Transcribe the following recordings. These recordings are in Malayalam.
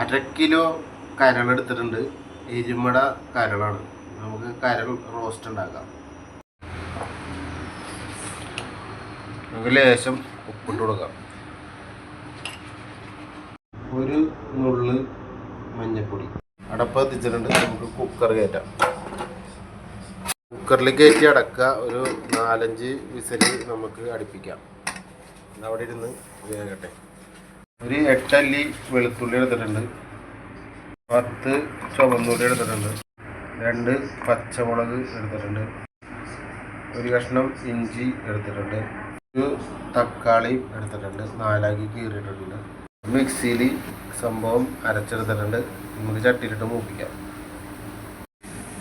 1/2 കിലോ കരളെടുത്തിട്ടുണ്ട്. എരുമട കരളാണ്. നമുക്ക് കരൾ റോസ്റ്റ് ഉണ്ടാക്കാം. നമുക്ക് ലേശം ഉപ്പിട്ട് കൊടുക്കാം. ഒരു നുള്ള് മഞ്ഞൾപ്പൊടി. അടപ്പ് കത്തിച്ചിട്ടുണ്ട്. നമുക്ക് കുക്കർ കയറ്റാം. കുക്കറിൽ കയറ്റി അടക്കുക. ഒരു 4-5 വിസിൽ നമുക്ക് അടുപ്പിക്കാം. അവിടെ ഇരുന്ന് വേകട്ടെ. ഒരു 8 അല്ലി വെളുത്തുള്ളി എടുത്തിട്ടുണ്ട്. 10 ചുവന്നുള്ളി എടുത്തിട്ടുണ്ട്. 2 പച്ചമുളക് എടുത്തിട്ടുണ്ട്. ഒരു കഷ്ണം ഇഞ്ചി എടുത്തിട്ടുണ്ട്. ഒരു തക്കാളി എടുത്തിട്ടുണ്ട്. 4 കീറിയിട്ടിട്ടുണ്ട്. മിക്സിയിൽ സംഭവം അരച്ചെടുത്തിട്ടുണ്ട്. നമുക്ക് ചട്ടിയിലിട്ട് മൂപ്പിക്കാം.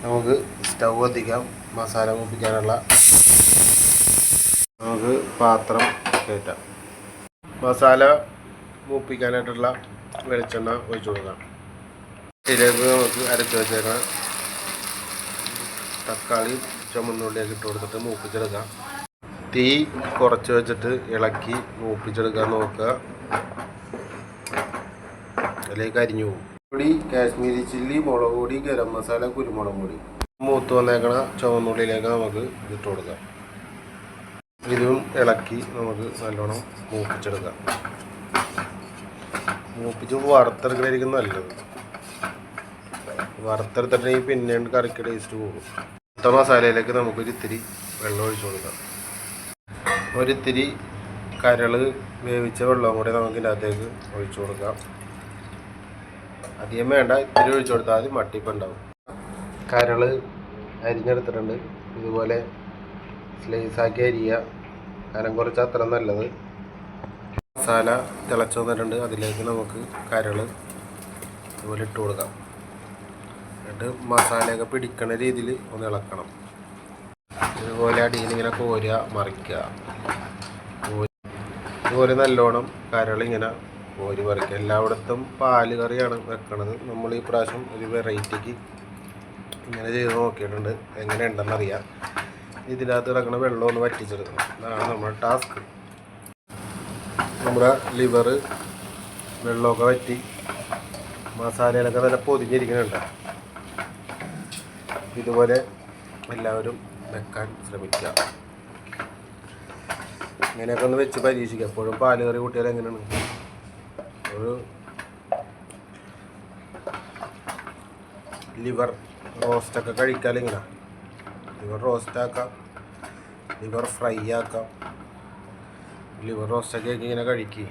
നമുക്ക് സ്റ്റൗ കത്തിക്കാം. മസാല മൂപ്പിക്കാനുള്ള നമുക്ക് പാത്രം കയറ്റാം. മസാല മൂപ്പിക്കാനായിട്ടുള്ള വെളിച്ചെണ്ണ ഒഴിച്ചു കൊടുക്കാം. ഇതിലേക്ക് നമുക്ക് അരച്ച് വെച്ചേക്കാം. തക്കാളി ചുമന്നുള്ളിയൊക്കെ ഇട്ട് കൊടുത്തിട്ട് മൂപ്പിച്ചെടുക്കാം. തീ കുറച്ച് വെച്ചിട്ട് ഇളക്കി മൂപ്പിച്ചെടുക്കാൻ നോക്കുക. അതിലേക്ക് അരിഞ്ഞു പോകും. പൊടി, കാശ്മീരി ചില്ലി, മുളക് പൊടി, ഗരം മസാല, കുരുമുളക് പൊടി. മൂത്ത് വന്നേക്കണ ചുവന്നുള്ളിയിലേക്ക് നമുക്ക് ഇട്ട് കൊടുക്കാം. ഇതും ഇളക്കി നമുക്ക് നല്ലോണം മൂപ്പിച്ചെടുക്കാം. മൂപ്പിച്ച് വറുത്തെടുക്കണമായിരിക്കും നല്ലത്. വറുത്തെടുത്തിട്ടുണ്ടെങ്കിൽ പിന്നെ കറിക്ക് ടേസ്റ്റ് പോകും. മൊത്ത മസാലയിലേക്ക് നമുക്കൊരിത്തിരി വെള്ളം ഒഴിച്ചു കൊടുക്കാം. ഒരിത്തിരി കരൾ വേവിച്ച വെള്ളം കൂടി നമുക്ക് ഇതിനകത്തേക്ക് ഒഴിച്ചു കൊടുക്കാം. അധികം വേണ്ട, ഇത്തിരി ഒഴിച്ചു കൊടുത്താൽ മതി. മട്ടിപ്പുണ്ടാവും. കരൾ അരിഞ്ഞെടുത്തിട്ടുണ്ട്. ഇതുപോലെ സ്ലൈസാക്കി അരിയുക. കനം കുറച്ച് അത്ര നല്ലത്. മസാല തിളച്ച് വന്നിട്ടുണ്ട്. അതിലേക്ക് നമുക്ക് കരൾ ഇതുപോലെ ഇട്ട് കൊടുക്കാം. എന്നിട്ട് മസാലയൊക്കെ പിടിക്കണ രീതിയിൽ ഒന്ന് ഇളക്കണം. ഇതുപോലെ അടിയിൽ ഇങ്ങനെ കോരുക, മറിക്കുക. ഇതുപോലെ നല്ലോണം കരളിങ്ങനെ കോരി മറിക്കുക. എല്ലായിടത്തും പാല് കറിയാണ് വെക്കണത്. നമ്മൾ ഈ പ്രാവശ്യം ഒരു വെറൈറ്റിക്ക് ഇങ്ങനെ ചെയ്ത് നോക്കിയിട്ടുണ്ട്. എങ്ങനെ ഉണ്ടെന്നറിയാം. ഇതിനകത്ത് കിടക്കുന്ന വെള്ളം ഒന്ന് വറ്റിച്ചെടുക്കണം. അതാണ് നമ്മുടെ ടാസ്ക്. നമ്മുടെ ലിവർ വെള്ളമൊക്കെ വറ്റി മസാലയിലൊക്കെ നല്ല പൊതിഞ്ഞിരിക്കുന്നുണ്ട്. ഇതുപോലെ എല്ലാവരും വെക്കാൻ ശ്രമിക്കുക. ഇങ്ങനെയൊക്കെ ഒന്ന് വെച്ച് പരീക്ഷിക്കുക. എപ്പോഴും പാല് കറി കൂട്ടിയാൽ എങ്ങനെയാണ് ഒരു ലിവർ റോസ്റ്റൊക്കെ കഴിക്കാൻ ഇങ്ങനെ ലിവർ റോസ്റ്റാക്കാം, ലിവർ ഫ്രൈ ആക്കാം. ലിവർ റോസ്റ്റൊക്കെ ഇങ്ങനെ കഴിക്കുക.